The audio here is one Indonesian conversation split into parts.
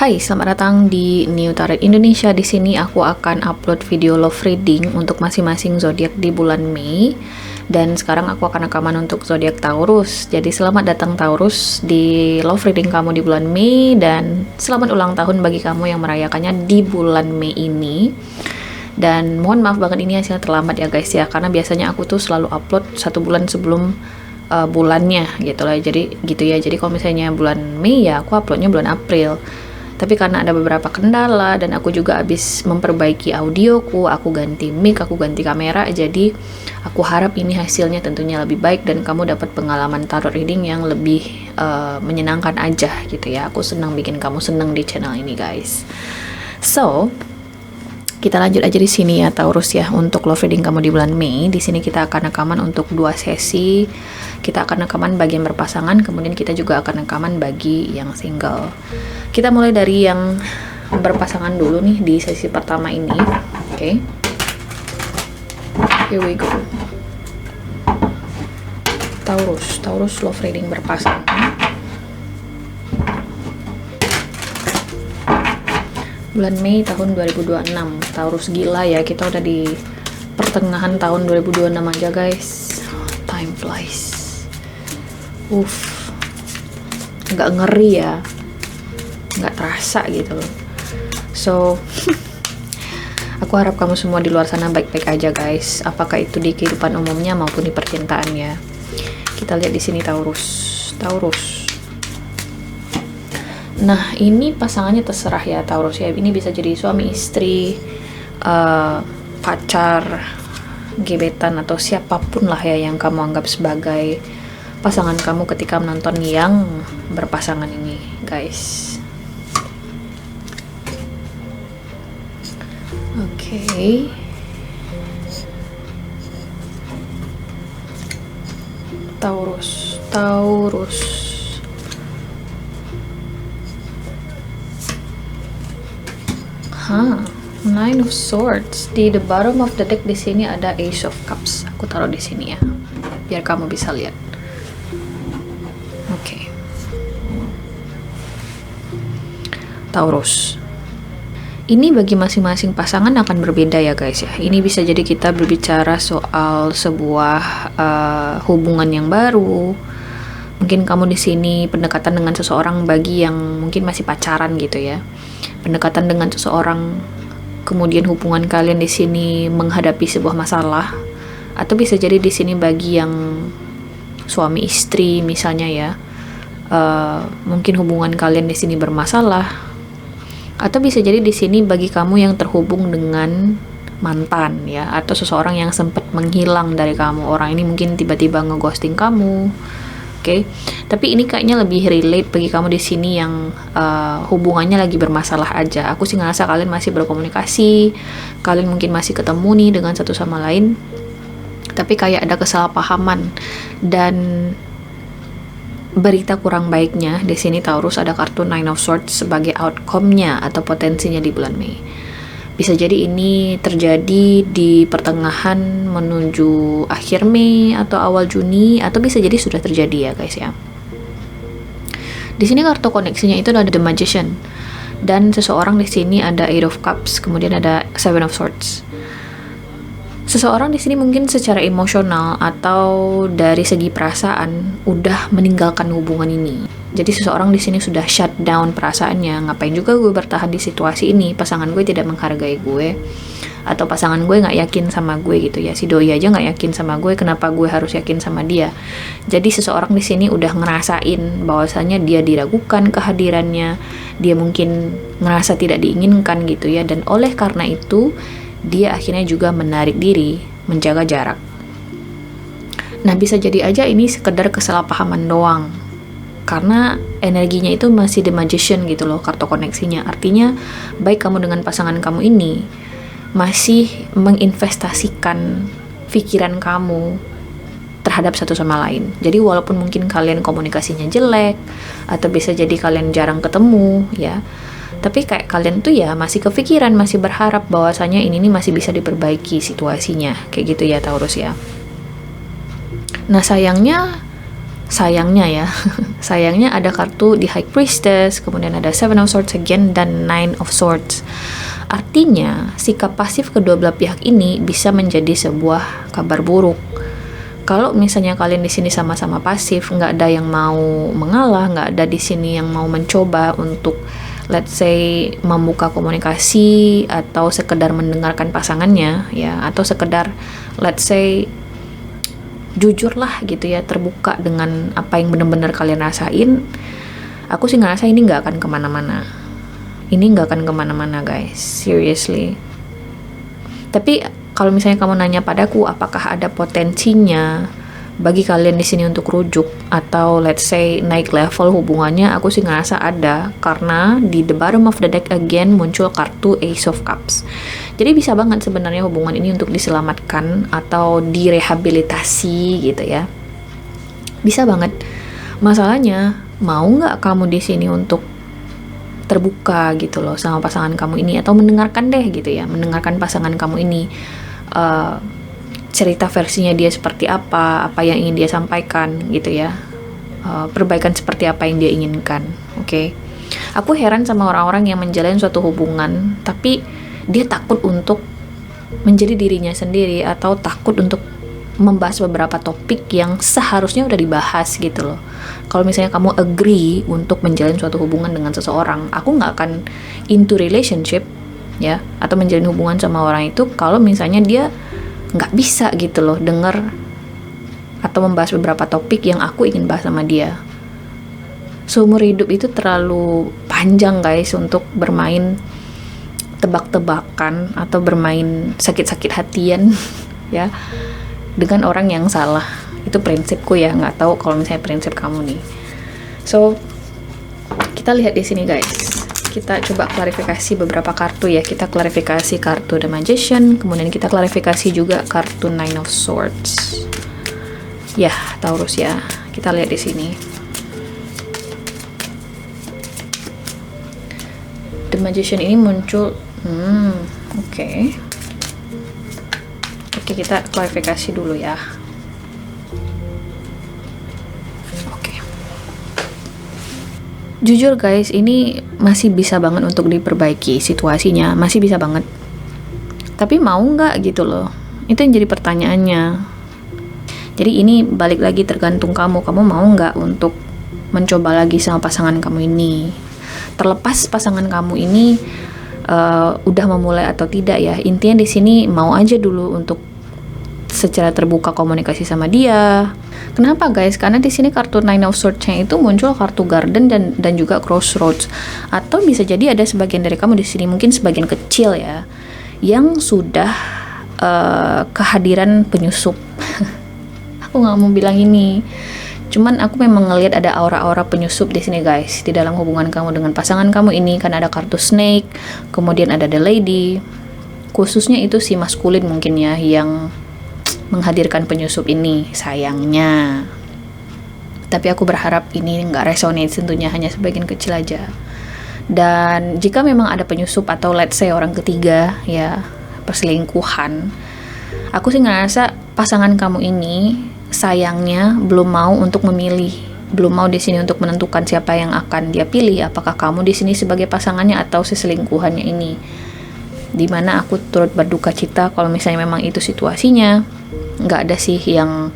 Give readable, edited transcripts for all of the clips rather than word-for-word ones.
Hai, selamat datang di New Tarot Indonesia. Di sini aku akan upload video love reading untuk masing-masing zodiak di bulan Mei. Dan sekarang aku akan rekaman untuk zodiak Taurus. Jadi selamat datang Taurus di love reading kamu di bulan Mei, dan selamat ulang tahun bagi kamu yang merayakannya di bulan Mei ini. Dan mohon maaf banget ini hasilnya terlambat ya guys ya, karena biasanya aku tuh selalu upload 1 bulan sebelum bulannya gitu lah. Jadi gitu ya. Jadi kalau misalnya bulan Mei ya aku uploadnya bulan April. Tapi karena ada beberapa kendala dan aku juga habis memperbaiki audioku, aku ganti mic, aku ganti kamera, jadi aku harap ini hasilnya tentunya lebih baik dan kamu dapat pengalaman tarot reading yang lebih menyenangkan aja gitu ya. Aku senang bikin kamu senang di channel ini guys. So, kita lanjut aja di sini ya Taurus ya, untuk love reading kamu di bulan Mei. Di sini kita akan rekaman untuk 2 sesi. Kita akan rekaman bagi yang berpasangan, kemudian kita juga akan rekaman bagi yang single. Kita mulai dari yang berpasangan dulu nih di sesi pertama ini. Oke. Here we go. Taurus love reading berpasangan. Bulan Mei tahun 2026. Taurus, gila ya, kita udah di pertengahan tahun 2026 aja guys. Time flies. Nggak ngeri ya, nggak terasa gitu loh. So aku harap kamu semua di luar sana baik-baik aja guys, apakah itu di kehidupan umumnya maupun di percintaannya. Kita lihat di sini Taurus. Nah, ini pasangannya terserah ya Taurus ya. Ini bisa jadi suami istri, pacar, gebetan, atau siapapun lah ya yang kamu anggap sebagai pasangan kamu ketika menonton yang berpasangan ini guys. Oke. Taurus. Nine of Swords. Di the bottom of the deck di sini ada Ace of Cups. Aku taruh di sini ya, biar kamu bisa lihat. Oke. Taurus. Ini bagi masing-masing pasangan akan berbeda ya guys ya. Ini bisa jadi kita berbicara soal sebuah hubungan yang baru. Mungkin kamu di sini pendekatan dengan seseorang bagi yang mungkin masih pacaran gitu ya. Pendekatan dengan seseorang, kemudian hubungan kalian di sini menghadapi sebuah masalah, atau bisa jadi di sini bagi yang suami istri misalnya ya, mungkin hubungan kalian di sini bermasalah, atau bisa jadi di sini bagi kamu yang terhubung dengan mantan ya, atau seseorang yang sempat menghilang dari kamu. Orang ini mungkin tiba-tiba ngeghosting kamu. Oke, tapi ini kayaknya lebih relate bagi kamu di sini yang hubungannya lagi bermasalah aja. Aku sih ngerasa kalian masih berkomunikasi, kalian mungkin masih ketemu nih dengan satu sama lain, tapi kayak ada kesalahpahaman. Dan berita kurang baiknya di sini Taurus, ada kartu Nine of Swords sebagai outcome-nya atau potensinya di bulan Mei. Bisa jadi ini terjadi di pertengahan menuju akhir Mei atau awal Juni, atau bisa jadi sudah terjadi ya guys ya. Di sini kartu koneksinya itu ada The Magician, dan seseorang di sini ada Eight of Cups, kemudian ada Seven of Swords. Seseorang di sini mungkin secara emosional atau dari segi perasaan udah meninggalkan hubungan ini. Jadi seseorang di sini sudah shut down perasaannya. Ngapain juga gue bertahan di situasi ini? Pasangan gue tidak menghargai gue, atau pasangan gue nggak yakin sama gue gitu ya. Si doi aja nggak yakin sama gue, kenapa gue harus yakin sama dia? Jadi seseorang di sini udah ngerasain bahwasanya dia diragukan kehadirannya, dia mungkin ngerasa tidak diinginkan gitu ya. Dan oleh karena itu dia akhirnya juga menarik diri, menjaga jarak. Nah, bisa jadi aja ini sekedar kesalahpahaman doang, karena energinya itu masih The Magician gitu loh, kartu koneksinya. Artinya baik kamu dengan pasangan kamu ini masih menginvestasikan pikiran kamu terhadap satu sama lain. Jadi walaupun mungkin kalian komunikasinya jelek, atau bisa jadi kalian jarang ketemu ya, tapi kayak kalian tuh ya masih kepikiran, masih berharap bahwasanya ini nih masih bisa diperbaiki situasinya, kayak gitu ya Taurus ya. Nah sayangnya sayangnya ya, sayangnya ada kartu di High Priestess, kemudian ada Seven of Swords again, dan Nine of Swords. Artinya, sikap pasif kedua belah pihak ini bisa menjadi sebuah kabar buruk. Kalau misalnya kalian di sini sama-sama pasif, nggak ada yang mau mengalah, nggak ada di sini yang mau mencoba untuk, let's say, membuka komunikasi atau sekedar mendengarkan pasangannya, ya, atau sekedar, let's say, jujur lah gitu ya, terbuka dengan apa yang benar-benar kalian rasain. Aku sih ngerasa ini nggak akan kemana-mana. Ini nggak akan kemana-mana guys, seriously. Tapi kalau misalnya kamu nanya padaku, apakah ada potensinya bagi kalian di sini untuk rujuk atau let's say naik level hubungannya, aku sih ngerasa ada, karena di the bottom of the deck again muncul kartu Ace of Cups. Jadi bisa banget sebenarnya hubungan ini untuk diselamatkan atau direhabilitasi gitu ya. Bisa banget. Masalahnya, mau nggak kamu di sini untuk terbuka gitu loh sama pasangan kamu ini, atau mendengarkan deh gitu ya, mendengarkan pasangan kamu ini, cerita versinya dia seperti apa yang ingin dia sampaikan gitu ya, perbaikan seperti apa yang dia inginkan. Oke. Aku heran sama orang-orang yang menjalin suatu hubungan tapi dia takut untuk menjadi dirinya sendiri atau takut untuk membahas beberapa topik yang seharusnya udah dibahas gitu loh. Kalau misalnya kamu agree untuk menjalin suatu hubungan dengan seseorang, aku nggak akan into relationship ya, atau menjalin hubungan sama orang itu kalau misalnya dia nggak bisa gitu loh denger atau membahas beberapa topik yang aku ingin bahas sama dia. Seumur hidup itu terlalu panjang guys untuk bermain tebak-tebakan atau bermain sakit-sakit hatian ya dengan orang yang salah. Itu prinsipku ya, nggak tahu kalau misalnya prinsip kamu nih. So kita lihat di sini guys, kita coba klarifikasi beberapa kartu ya. Kita klarifikasi kartu The Magician, kemudian kita klarifikasi juga kartu Nine of Swords. Ya, Taurus ya. Kita lihat di sini. The Magician ini muncul. Oke, kita klarifikasi dulu ya. Jujur guys, ini masih bisa banget untuk diperbaiki situasinya, masih bisa banget. Tapi mau nggak gitu loh? Itu yang jadi pertanyaannya. Jadi ini balik lagi tergantung kamu mau nggak untuk mencoba lagi sama pasangan kamu ini. Terlepas pasangan kamu ini udah memulai atau tidak ya, intinya di sini mau aja dulu untuk secara terbuka komunikasi sama dia. Kenapa guys? Karena di sini kartu Nine of Swords-nya itu muncul kartu Garden dan juga Crossroads. Atau bisa jadi ada sebagian dari kamu di sini, mungkin sebagian kecil ya, yang sudah kehadiran penyusup. Aku nggak mau bilang ini, cuman aku memang ngelihat ada aura-aura penyusup di sini guys, di dalam hubungan kamu dengan pasangan kamu ini. Kan ada kartu Snake, kemudian ada The Lady. Khususnya itu si maskulin mungkin ya yang menghadirkan penyusup ini, sayangnya. Tapi aku berharap ini nggak resonate, tentunya hanya sebagian kecil aja. Dan jika memang ada penyusup atau let's say orang ketiga ya, perselingkuhan, aku sih ngerasa pasangan kamu ini sayangnya belum mau untuk memilih, belum mau di sini untuk menentukan siapa yang akan dia pilih, apakah kamu di sini sebagai pasangannya atau si selingkuhannya ini. Dimana aku turut berduka cita kalau misalnya memang itu situasinya. Nggak ada sih yang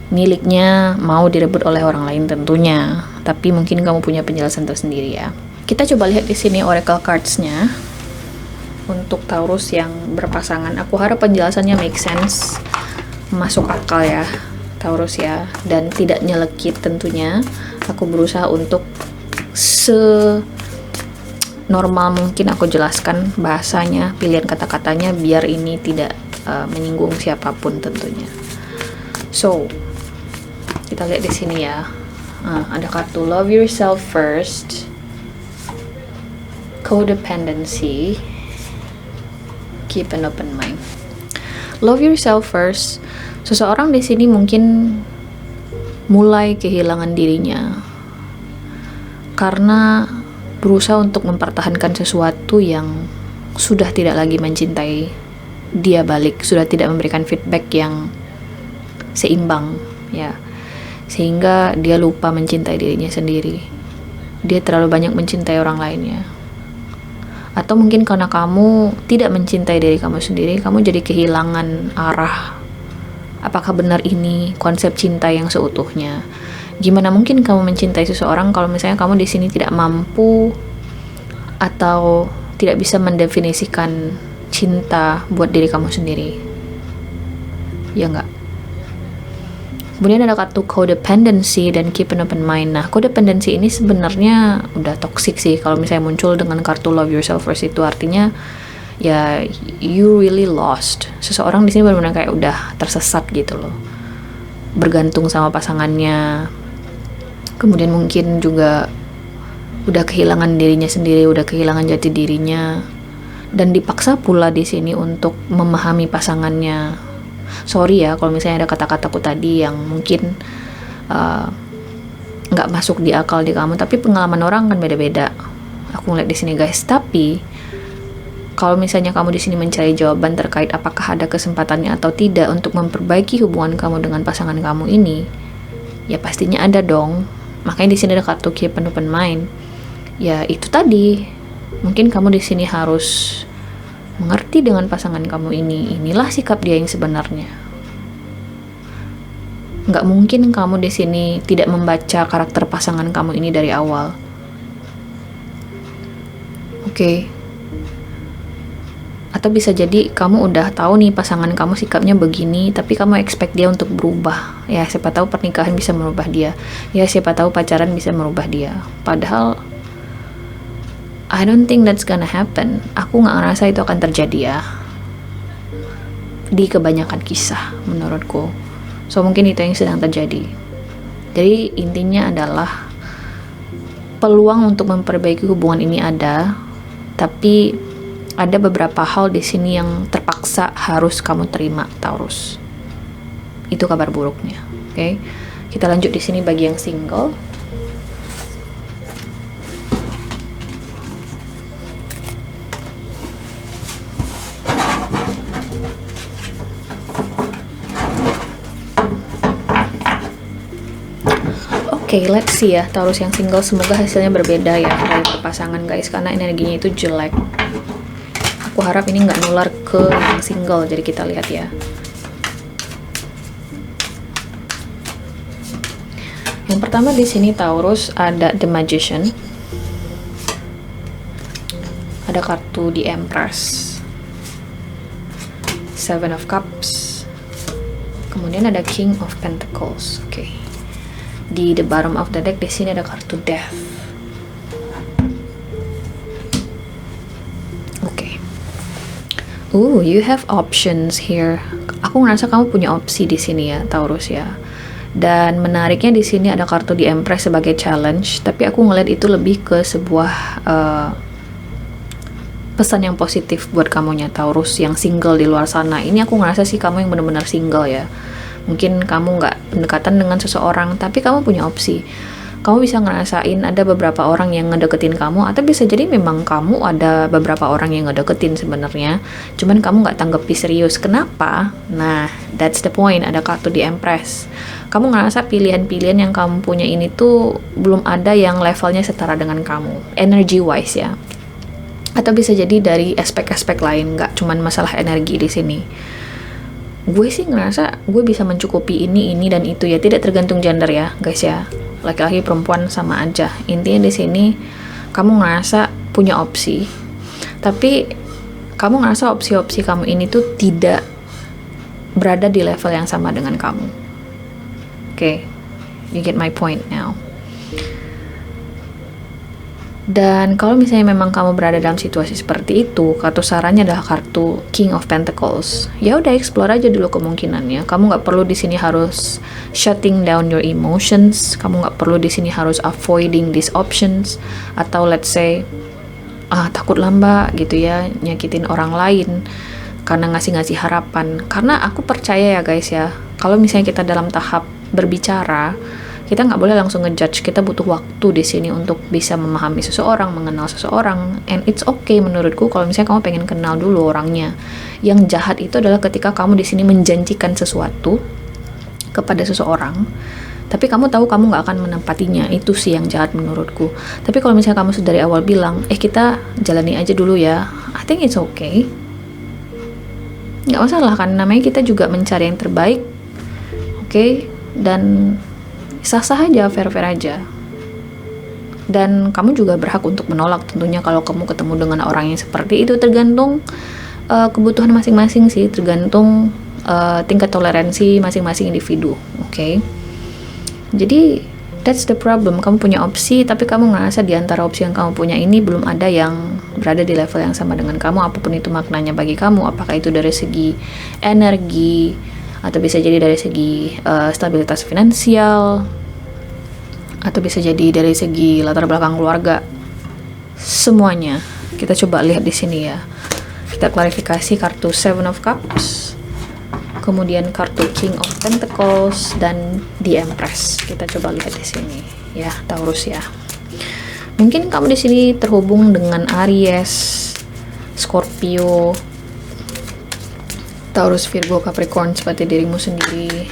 miliknya mau direbut oleh orang lain tentunya, tapi mungkin kamu punya penjelasan tersendiri ya. Kita coba lihat di sini oracle cards-nya untuk Taurus yang berpasangan. Aku harap penjelasannya make sense, masuk akal ya Taurus ya, dan tidak nyelekit tentunya. Aku berusaha untuk normal mungkin aku jelaskan bahasanya, pilihan kata-katanya, biar ini tidak menyinggung siapapun tentunya. So kita lihat di sini ya, ada kartu Love Yourself First, Codependency, Keep an Open Mind. Love Yourself First, seseorang di sini mungkin mulai kehilangan dirinya karena berusaha untuk mempertahankan sesuatu yang sudah tidak lagi mencintai dia balik, sudah tidak memberikan feedback yang seimbang ya. sehingga dia lupa mencintai dirinya sendiri. Dia terlalu banyak mencintai orang lainnya. Atau mungkin karena kamu tidak mencintai diri kamu sendiri, kamu jadi kehilangan arah. Apakah benar ini konsep cinta yang seutuhnya? Gimana mungkin kamu mencintai seseorang kalau misalnya kamu di sini tidak mampu atau tidak bisa mendefinisikan cinta buat diri kamu sendiri? Ya enggak? Kemudian ada kartu codependency dan keep an open mind. Nah, codependency ini sebenarnya udah toxic sih kalau misalnya muncul dengan kartu love yourself first. Itu artinya ya you really lost. Seseorang di sini benar-benar kayak udah tersesat gitu loh, bergantung sama pasangannya. Kemudian mungkin juga udah kehilangan dirinya sendiri, udah kehilangan jati dirinya, dan dipaksa pula di sini untuk memahami pasangannya. Sorry ya kalau misalnya ada kata-kataku tadi yang mungkin nggak masuk di akal di kamu, tapi pengalaman orang kan beda-beda. Aku ngeliat di sini guys. Tapi kalau misalnya kamu di sini mencari jawaban terkait apakah ada kesempatannya atau tidak untuk memperbaiki hubungan kamu dengan pasangan kamu ini, ya pastinya ada dong. Makanya di sini ada kartu keep an open mind. Ya itu tadi, mungkin kamu di sini harus mengerti dengan pasangan kamu ini. Inilah sikap dia yang sebenarnya. Nggak mungkin kamu di sini tidak membaca karakter pasangan kamu ini dari awal. Oke. Atau bisa jadi kamu udah tahu nih pasangan kamu sikapnya begini, tapi kamu expect dia untuk berubah. Ya siapa tahu pernikahan bisa merubah dia. Ya siapa tahu pacaran bisa merubah dia. Padahal I don't think that's gonna happen. Aku nggak ngerasa itu akan terjadi ya, di kebanyakan kisah menurutku. So mungkin itu yang sedang terjadi. Jadi intinya adalah peluang untuk memperbaiki hubungan ini ada, tapi ada beberapa hal di sini yang terpaksa harus kamu terima, Taurus. Itu kabar buruknya. Oke. Kita lanjut di sini bagi yang single. Oke, let's see ya Taurus yang single, semoga hasilnya berbeda ya dari berpasangan guys, karena energinya itu jelek. Aku harap ini nggak nular ke yang single, jadi kita lihat ya. Yang pertama di sini Taurus ada The Magician, ada kartu The Empress, Seven of Cups, kemudian ada King of Pentacles. Oke. Di the bottom of the deck di sini ada kartu Death. Oke. You have options here. Aku ngerasa kamu punya opsi di sini ya, Taurus ya. Dan menariknya di sini ada kartu di Empress sebagai challenge, tapi aku ngeliat itu lebih ke sebuah pesan yang positif buat kamunya Taurus yang single di luar sana. Ini aku ngerasa sih kamu yang benar-benar single ya. Mungkin kamu nggak pendekatan dengan seseorang, tapi kamu punya opsi. Kamu bisa ngerasain ada beberapa orang yang ngedeketin kamu, atau bisa jadi memang kamu ada beberapa orang yang ngedeketin sebenarnya, cuman kamu nggak tanggapi serius. Kenapa? Nah, that's the point. Ada kartu di Empress. Kamu ngerasa pilihan-pilihan yang kamu punya ini tuh belum ada yang levelnya setara dengan kamu, energy wise ya. Atau bisa jadi dari aspek-aspek lain, nggak cuman masalah energi di sini. Gue sih ngerasa gue bisa mencukupi ini dan itu ya, tidak tergantung gender ya guys ya, laki-laki perempuan sama aja. Intinya di sini kamu ngerasa punya opsi, tapi kamu ngerasa opsi-opsi kamu ini tuh tidak berada di level yang sama dengan kamu. Oke, you get my point now. Dan kalau misalnya memang kamu berada dalam situasi seperti itu, kartu sarannya adalah kartu King of Pentacles. Ya udah, explore aja dulu kemungkinannya. Kamu nggak perlu di sini harus shutting down your emotions. Kamu nggak perlu di sini harus avoiding these options, atau let's say takut mbak gitu ya nyakitin orang lain karena ngasih harapan. Karena aku percaya ya guys ya, kalau misalnya kita dalam tahap berbicara, kita nggak boleh langsung ngejudge. Kita butuh waktu di sini untuk bisa memahami seseorang, mengenal seseorang, and it's okay menurutku kalau misalnya kamu pengen kenal dulu orangnya. Yang jahat itu adalah ketika kamu di sini menjanjikan sesuatu kepada seseorang, tapi kamu tahu kamu nggak akan menempatinya. Itu sih yang jahat menurutku. Tapi kalau misalnya kamu sudah dari awal bilang, kita jalani aja dulu ya, I think it's okay, nggak masalah kan, namanya kita juga mencari yang terbaik, oke? Dan sah-sah aja, fair-fair aja. Dan kamu juga berhak untuk menolak tentunya kalau kamu ketemu dengan orang yang seperti itu. Tergantung kebutuhan masing-masing sih, tergantung tingkat toleransi masing-masing individu, oke? Jadi that's the problem. Kamu punya opsi, tapi kamu ngerasa di antara opsi yang kamu punya ini belum ada yang berada di level yang sama dengan kamu, apapun itu maknanya bagi kamu. Apakah itu dari segi energi, atau bisa jadi dari segi stabilitas finansial, atau bisa jadi dari segi latar belakang keluarga. Semuanya kita coba lihat di sini ya. Kita klarifikasi kartu Seven of Cups, kemudian kartu King of Pentacles, dan The Empress. Kita coba lihat di sini ya, Taurus ya. Mungkin kamu di sini terhubung dengan Aries, Scorpio, Taurus, Virgo, Capricorn seperti dirimu sendiri.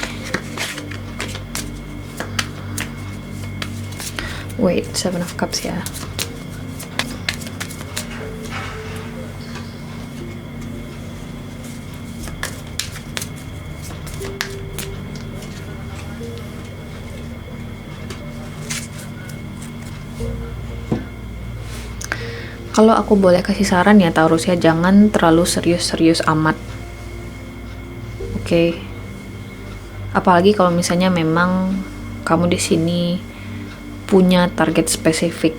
Wait, Seven of Cups ya. Kalau aku boleh kasih saran ya Taurus ya, jangan terlalu serius-serius amat. Oke. Apalagi kalau misalnya memang kamu di sini punya target spesifik.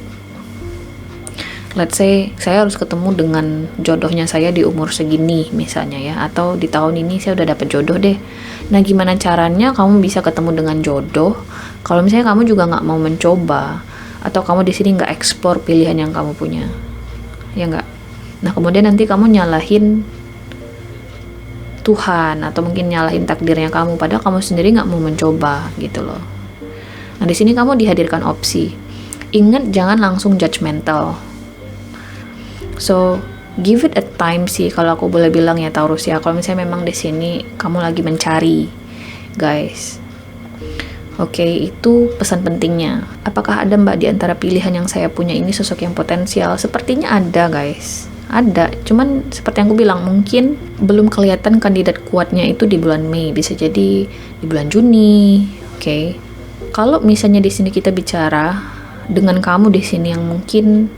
Let's say saya harus ketemu dengan jodohnya saya di umur segini misalnya ya, atau di tahun ini saya udah dapet jodoh deh. Nah, gimana caranya kamu bisa ketemu dengan jodoh kalau misalnya kamu juga nggak mau mencoba, atau kamu di sini nggak eksplor pilihan yang kamu punya, ya nggak? Nah, kemudian nanti kamu nyalahin Tuhan atau mungkin nyalahin takdirnya kamu, padahal kamu sendiri nggak mau mencoba gitu loh. Nah, di sini kamu dihadirkan opsi. Ingat, jangan langsung judgmental. So, give it a time sih kalau aku boleh bilang ya Taurus ya. Kalau misalnya memang di sini kamu lagi mencari, guys. Oke, itu pesan pentingnya. Apakah ada Mbak di antara pilihan yang saya punya ini sosok yang potensial? Sepertinya ada, guys. Ada. Cuman seperti yang aku bilang, mungkin belum kelihatan kandidat kuatnya itu di bulan Mei. Bisa jadi di bulan Juni. Oke. Kalau misalnya di sini kita bicara dengan kamu di sini yang mungkin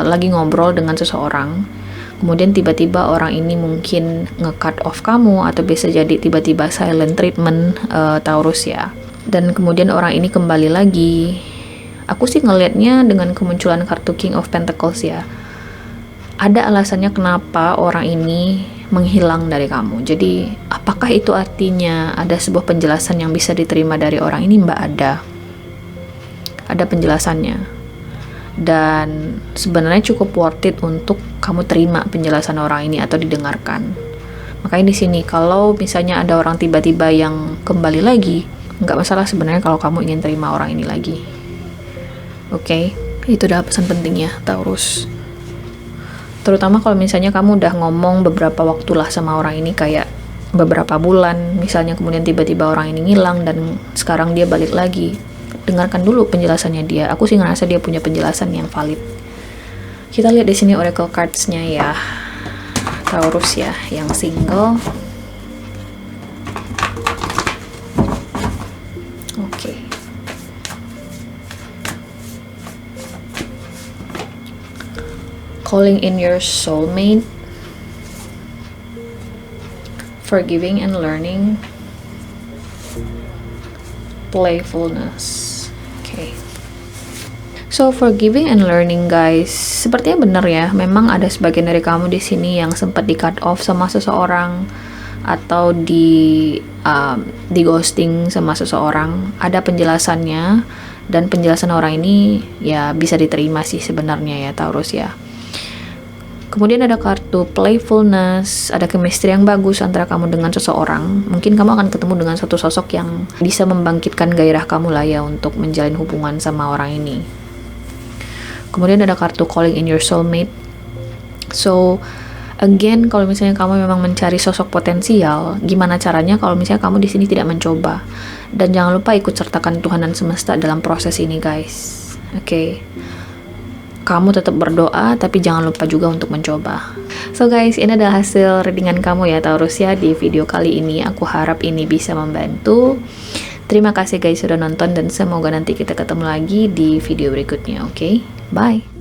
lagi ngobrol dengan seseorang, kemudian tiba-tiba orang ini mungkin nge-cut off kamu, atau bisa jadi tiba-tiba silent treatment, Taurus ya. Dan kemudian orang ini kembali lagi. Aku sih ngelihatnya dengan kemunculan kartu King of Pentacles ya. Ada alasannya kenapa orang ini menghilang dari kamu. Jadi, apakah itu artinya ada sebuah penjelasan yang bisa diterima dari orang ini? Mbak, ada penjelasannya. Dan sebenarnya cukup worth it untuk kamu terima penjelasan orang ini atau didengarkan. Makanya di sini kalau misalnya ada orang tiba-tiba yang kembali lagi, nggak masalah sebenarnya kalau kamu ingin terima orang ini lagi. Oke, itu adalah pesan pentingnya Taurus. Terutama kalau misalnya kamu udah ngomong beberapa waktu lah sama orang ini, kayak beberapa bulan misalnya, kemudian tiba-tiba orang ini ngilang dan sekarang dia balik lagi. Dengarkan dulu penjelasannya dia. Aku sih ngerasa dia punya penjelasan yang valid. Kita lihat di sini oracle cards-nya ya, Taurus ya, yang single. Oke. Calling in your soulmate, forgiving and learning, playfulness. Okay. So forgiving and learning, guys, sepertinya benar ya. Memang ada sebagian dari kamu di sini yang sempat di cut off sama seseorang, atau di ghosting sama seseorang. Ada penjelasannya, dan penjelasan orang ini ya bisa diterima sih sebenarnya ya Taurus ya. Kemudian ada kartu playfulness, ada chemistry yang bagus antara kamu dengan seseorang. Mungkin kamu akan ketemu dengan satu sosok yang bisa membangkitkan gairah kamu lah ya untuk menjalin hubungan sama orang ini. Kemudian ada kartu calling in your soulmate. So, Again, kalau misalnya kamu memang mencari sosok potensial, gimana caranya kalau misalnya kamu di sini tidak mencoba? Dan jangan lupa ikut sertakan Tuhan dan semesta dalam proses ini, guys. Oke. Kamu tetap berdoa, tapi jangan lupa juga untuk mencoba. So guys, ini adalah hasil readingan kamu ya Taurus ya di video kali ini. Aku harap ini bisa membantu. Terima kasih guys sudah nonton dan semoga nanti kita ketemu lagi di video berikutnya, oke? Bye!